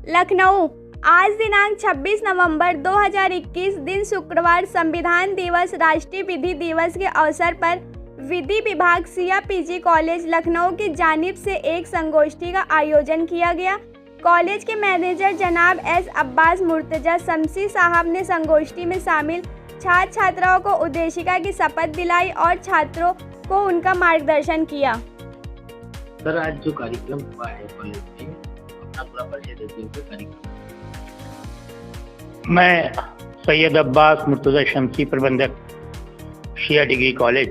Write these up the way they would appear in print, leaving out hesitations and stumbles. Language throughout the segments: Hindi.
लखनऊ। आज दिनांक 26 नवंबर 2021 दिन शुक्रवार संविधान दिवस राष्ट्रीय विधि दिवस के अवसर पर विधि विभाग सिया पीजी कॉलेज लखनऊ की जानिब से एक संगोष्ठी का आयोजन किया गया। कॉलेज के मैनेजर जनाब एस अब्बास मुर्तजा शमसी साहब ने संगोष्ठी में शामिल छात्र छात्राओं को उद्देशिका की शपथ दिलाई और छात्रों को उनका मार्गदर्शन किया। सर, आज जो कार्यक्रम हुआ है कॉलेज में, अपना पूरा परिचय देते हुए कार्यक्रम। मैं सैयद अब्बास मुर्तजा शमसी, प्रबंधक शिया डिग्री कॉलेज।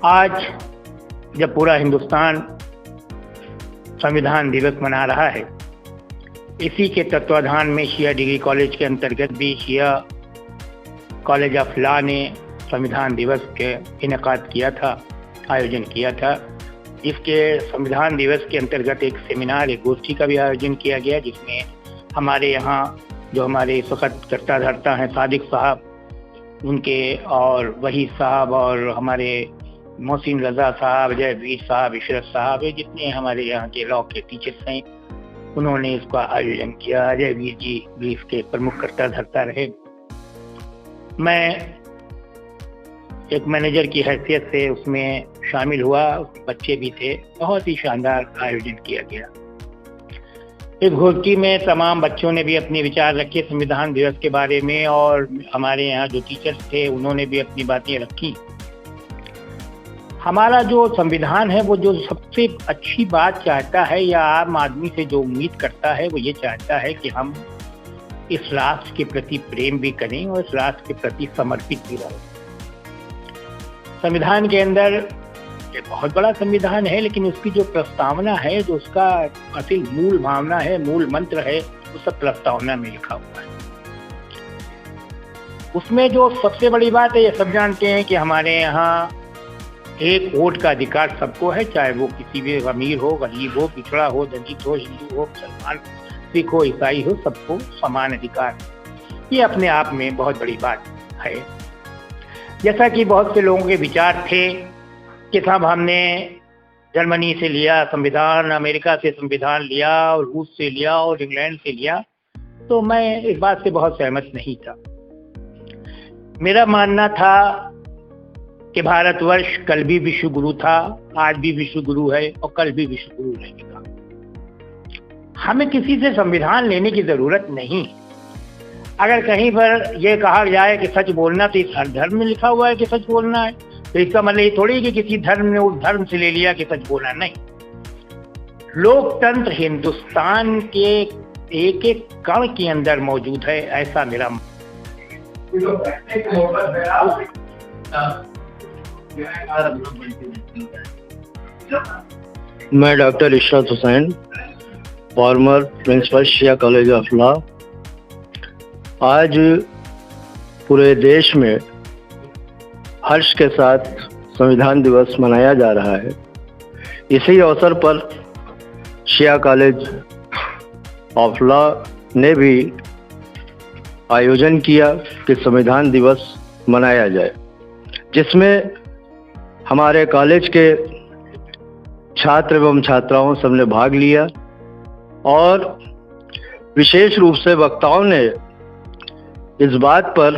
आज जब पूरा हिंदुस्तान संविधान दिवस मना रहा है, इसी के तत्वाधान में शिया डिग्री कॉलेज के अंतर्गत भी शिया कॉलेज ऑफ लॉ ने संविधान दिवस के इनेकाद किया था, आयोजन किया था। इसके संविधान दिवस के अंतर्गत एक सेमिनार, एक गोष्ठी का भी आयोजन किया गया, जिसमें हमारे यहाँ जो हमारे इस वक्त कर्ता धर्ता हैं सादिक साहब, उनके और वहीद साहब और हमारे मोहसिन रजा साहब, अजयवीर साहब, इशरत साहब, जितने हमारे यहाँ के लॉ के टीचर्स हैं, उन्होंने इसका आयोजन किया। अजयवीर जी भी इसके प्रमुख कर्ता धर्ता रहे। मैं एक मैनेजर की हैसियत से उसमें शामिल हुआ, बच्चे भी थे। बहुत ही शानदार आयोजन किया गया। इस गोष्ठी में तमाम बच्चों ने भी अपने विचार रखे संविधान दिवस के बारे में, और हमारे यहाँ जो टीचर्स थे उन्होंने भी अपनी बातें रखी। हमारा जो संविधान है वो जो सबसे अच्छी बात चाहता है या आम आदमी से जो उम्मीद करता है वो ये चाहता है कि हम इस राष्ट्र के प्रति प्रेम भी करें और इस राष्ट्र के प्रति समर्पित भी रहें। संविधान के अंदर ये बहुत बड़ा संविधान है, लेकिन उसकी जो प्रस्तावना है, जो उसका असल मूल भावना है, मूल मंत्र है, वो सब प्रस्तावना में लिखा हुआ है। उसमें जो सबसे बड़ी बात है, ये सब जानते हैं कि हमारे यहाँ एक वोट का अधिकार सबको है, चाहे वो किसी भी अमीर हो, गरीब हो, पिछड़ा हो, दलित हो, हिंदू हो, मुसलमान, सिख हो, ईसाई हो, सबको समान अधिकार। ये अपने आप में बहुत बड़ी बात है। जैसा कि बहुत से लोगों के विचार थे कि साहब हमने जर्मनी से लिया संविधान, अमेरिका से संविधान लिया और रूस से लिया और इंग्लैंड से लिया, तो मैं इस बात से बहुत सहमत नहीं था। मेरा मानना था कि भारतवर्ष कल भी विश्व गुरु था, आज भी विश्व गुरु है और कल भी विश्व गुरु रहेगा। हमें किसी से संविधान लेने की जरूरत नहीं। अगर कहीं पर यह कहा जाए कि सच बोलना, तो इस हर धर्म में लिखा हुआ है कि सच बोलना है, तो इसका मतलब ये थोड़ी कि किसी धर्म ने उस धर्म से ले लिया कि सच बोलना। नहीं, लोकतंत्र हिंदुस्तान के एक एक कण के अंदर मौजूद है, ऐसा मेरा। मैं doctor Ishrat Hussain, former principal Shia college of law. आज पूरे देश में हर्ष के साथ संविधान दिवस मनाया जा रहा है। इसी अवसर पर शिया कॉलेज ऑफ लॉ ने भी आयोजन किया कि संविधान दिवस मनाया जाए, जिसमें हमारे कॉलेज के छात्र एवं छात्राओं सबने भाग लिया और विशेष रूप से वक्ताओं ने इस बात पर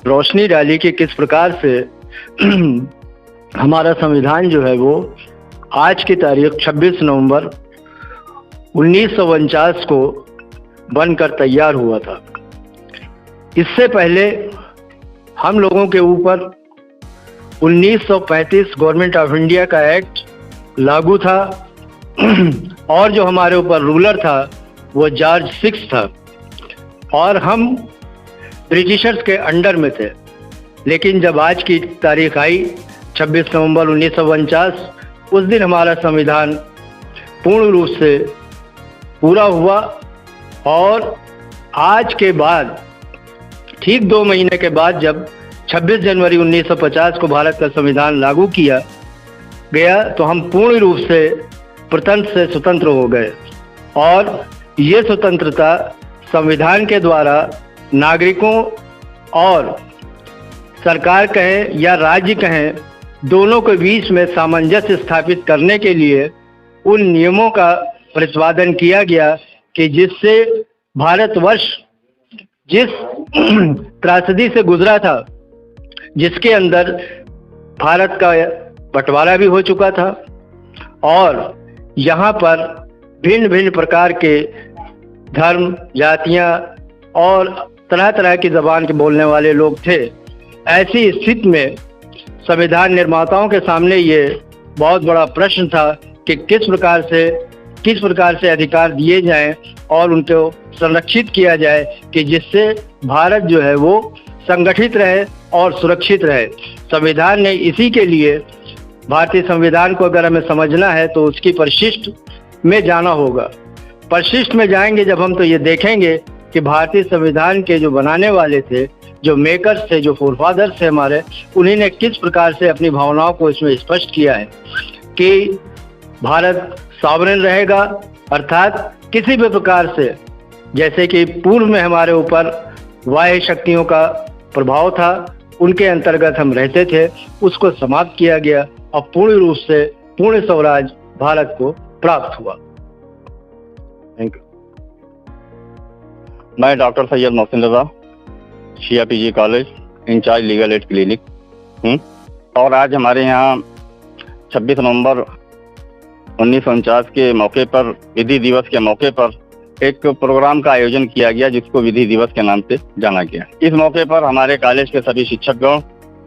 रोशनी डाली कि किस प्रकार से हमारा संविधान जो है वो आज की तारीख 26 नवंबर 1949 को बनकर तैयार हुआ था। इससे पहले हम लोगों के ऊपर 1935 गवर्नमेंट ऑफ इंडिया का एक्ट लागू था और जो हमारे ऊपर रूलर था वो जॉर्ज 6 था और हम ब्रिटिशर्स के अंडर में थे। लेकिन जब आज की तारीख आई 26 नवंबर 1949, उस दिन हमारा संविधान पूर्ण रूप से पूरा हुआ और आज के बाद ठीक 2 महीने के बाद जब 26 जनवरी 1950 को भारत का संविधान लागू किया गया, तो हम पूर्ण रूप से प्रतंत्र से स्वतंत्र हो गए। और ये स्वतंत्रता संविधान के द्वारा नागरिकों और सरकार कहें या राज्य कहें, दोनों के बीच में सामंजस्य स्थापित करने के लिए उन नियमों का प्रतिपादन किया गया कि जिससे भारतवर्ष जिस त्रासदी से गुजरा था, जिसके अंदर भारत का बंटवारा भी हो चुका था और यहाँ पर भिन्न भिन्न प्रकार के धर्म, जातियाँ और तरह तरह की जबान के बोलने वाले लोग थे। ऐसी स्थिति में संविधान निर्माताओं के सामने ये बहुत बड़ा प्रश्न था कि किस प्रकार से अधिकार दिए जाएं और उनको संरक्षित किया जाए कि जिससे भारत जो है वो संगठित रहे और सुरक्षित रहे। संविधान ने इसी के लिए, भारतीय संविधान को अगर हमें समझना है तो उसकी परिशिष्ट में जाना होगा। परिशिष्ट में जाएंगे जब हम तो ये देखेंगे कि भारतीय संविधान के जो बनाने वाले थे, जो मेकर्स थे, जो फोरफादर्स थे हमारे, उन्हीं ने किस प्रकार से अपनी भावनाओं को इसमें स्पष्ट किया है कि भारत सॉवरेन रहेगा, अर्थात किसी भी प्रकार से, जैसे कि पूर्व में हमारे ऊपर बाह्य शक्तियों का प्रभाव था, उनके अंतर्गत हम रहते थे, उसको समाप्त किया गया और पूर्ण रूप से पूर्ण स्वराज भारत को प्राप्त हुआ। Thank you. मैं doctor Syed Mohsin Raza, Shia PG college, incharge legal aid clinic और आज हमारे यहाँ 26 नवंबर 1949 के मौके पर, विधि दिवस के मौके पर एक प्रोग्राम का आयोजन किया गया जिसको विधि दिवस के नाम से जाना गया। इस मौके पर हमारे कॉलेज के सभी शिक्षकगण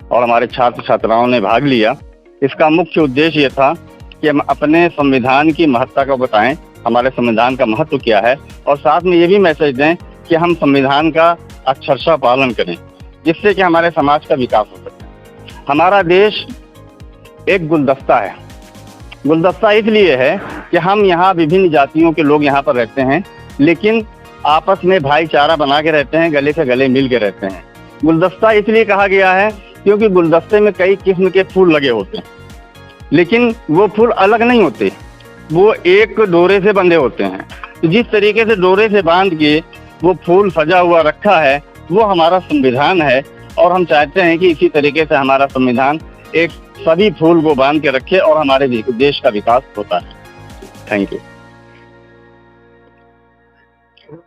और हमारे छात्र छात्राओं ने भाग लिया। इसका मुख्य उद्देश्य ये था कि हम अपने संविधान की महत्ता को बताएं, हमारे संविधान का महत्व क्या है, और साथ में ये भी मैसेज दें कि हम संविधान का अक्षरशः पालन करें, जिससे कि हमारे समाज का विकास हो सके। हमारा देश एक गुलदस्ता है। गुलदस्ता इसलिए है कि हम यहाँ विभिन्न जातियों के लोग यहाँ पर रहते हैं, लेकिन आपस में भाईचारा बना के रहते हैं, गले से गले मिल के रहते हैं। गुलदस्ता इसलिए कहा गया है क्योंकि गुलदस्ते में कई किस्म के फूल लगे होते हैं, लेकिन वो फूल अलग नहीं होते, वो एक डोरे से बंधे होते हैं। तो जिस तरीके से डोरे से बांध के वो फूल सजा हुआ रखा है, वो हमारा संविधान है और हम चाहते हैं कि इसी तरीके से हमारा संविधान एक सभी फूल को बांध के रखे और हमारे देश का विकास होता है। Thank you.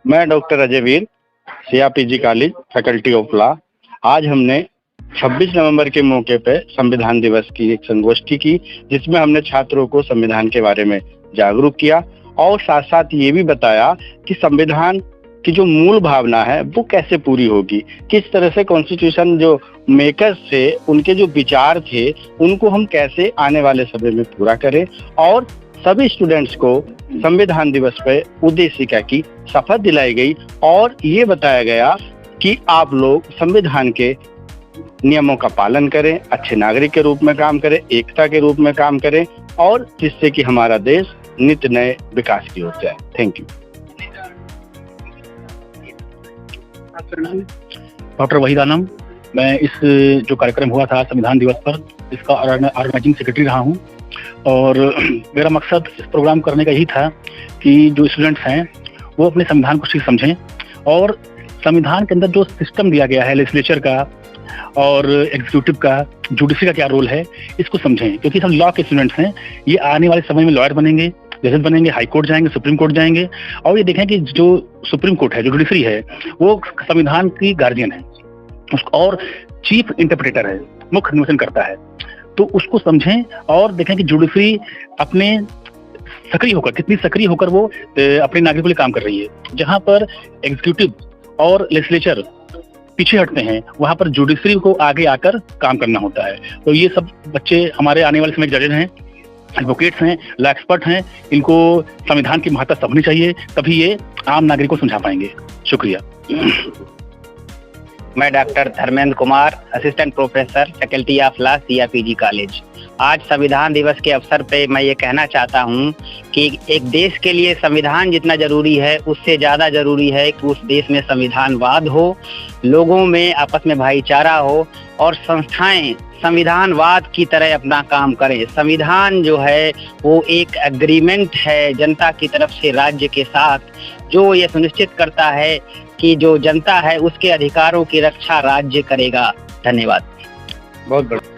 मैं doctor Ajay Veer, Shia PG college, faculty of law. आज हमने 26 नवंबर के मौके पे संविधान दिवस की एक संगोष्ठी की, जिसमें हमने छात्रों को संविधान के बारे में जागरूक किया और साथ साथ ये भी बताया कि संविधान की जो मूल भावना है वो कैसे पूरी होगी, किस तरह से कॉन्स्टिट्यूशन जो मेकर्स थे, उनके जो विचार थे, उनको हम कैसे आने वाले समय में पूरा करें। और सभी स्टूडेंट्स को संविधान दिवस पर उद्देशिका की शपथ दिलाई गई और ये बताया गया कि आप लोग संविधान के नियमों का पालन करें, अच्छे नागरिक के रूप में काम करें, एकता के रूप में काम करें और जिससे कि हमारा देश नित्य नए विकास की ओर जाए। Thank you. डॉक्टर वहीद आलम, मैं इस जो कार्यक्रम हुआ था संविधान दिवस पर, इसका ऑर्गेनाइजिंग सेक्रेटरी रहा हूँ और मेरा मकसद इस प्रोग्राम करने का यही था कि जो स्टूडेंट्स हैं वो अपने संविधान को ठीक समझें और संविधान के अंदर जो सिस्टम दिया गया है लेजिस्लेचर का और एग्जीक्यूटिव का, जुडिशरी का क्या रोल है, इसको समझें। क्योंकि हम लॉ के स्टूडेंट्स हैं, ये आने वाले समय में लॉयर बनेंगे, जजेस बनेंगे, हाई कोर्ट जाएंगे, सुप्रीम कोर्ट जाएंगे और ये देखें कि जो सुप्रीम कोर्ट है, जो जुडिशरी है, वो संविधान की गार्जियन है और चीफ इंटरप्रेटर है, मुख्य निर्देशन करता है। तो उसको समझें और देखें कि जुडिशरी अपने सक्रिय होकर, कितनी सक्रिय होकर वो अपने नागरिकों के लिए काम कर रही है। जहां पर एग्जीक्यूटिव और लेजिस्लेचर पीछे हटते हैं, वहां पर जुडिशरी को आगे आकर काम करना होता है। तो ये सब बच्चे हमारे आने वाले समय जजेस हैं, एडवोकेट्स हैं, लॉ एक्सपर्ट हैं, इनको संविधान की महत्ता समझनी चाहिए, तभी ये आम नागरिकों को समझा पाएंगे। शुक्रिया। मैं doctor Dharmendra Kumar, assistant professor, faculty of law, Shia PG college. आज संविधान दिवस के अवसर पे मैं ये कहना चाहता हूँ कि एक देश के लिए संविधान जितना जरूरी है, उससे ज़्यादा जरूरी है कि उस देश में संविधानवाद हो, लोगों में आपस में भाईचारा हो और संस्थाएं संविधानवाद की तरह अपना काम करें। संविधान जो है वो एक एग्रीमेंट है जनता की तरफ से राज्य के साथ, जो ये सुनिश्चित करता है कि जो जनता है उसके अधिकारों की रक्षा राज्य करेगा। धन्यवाद। बहुत बढ़िया।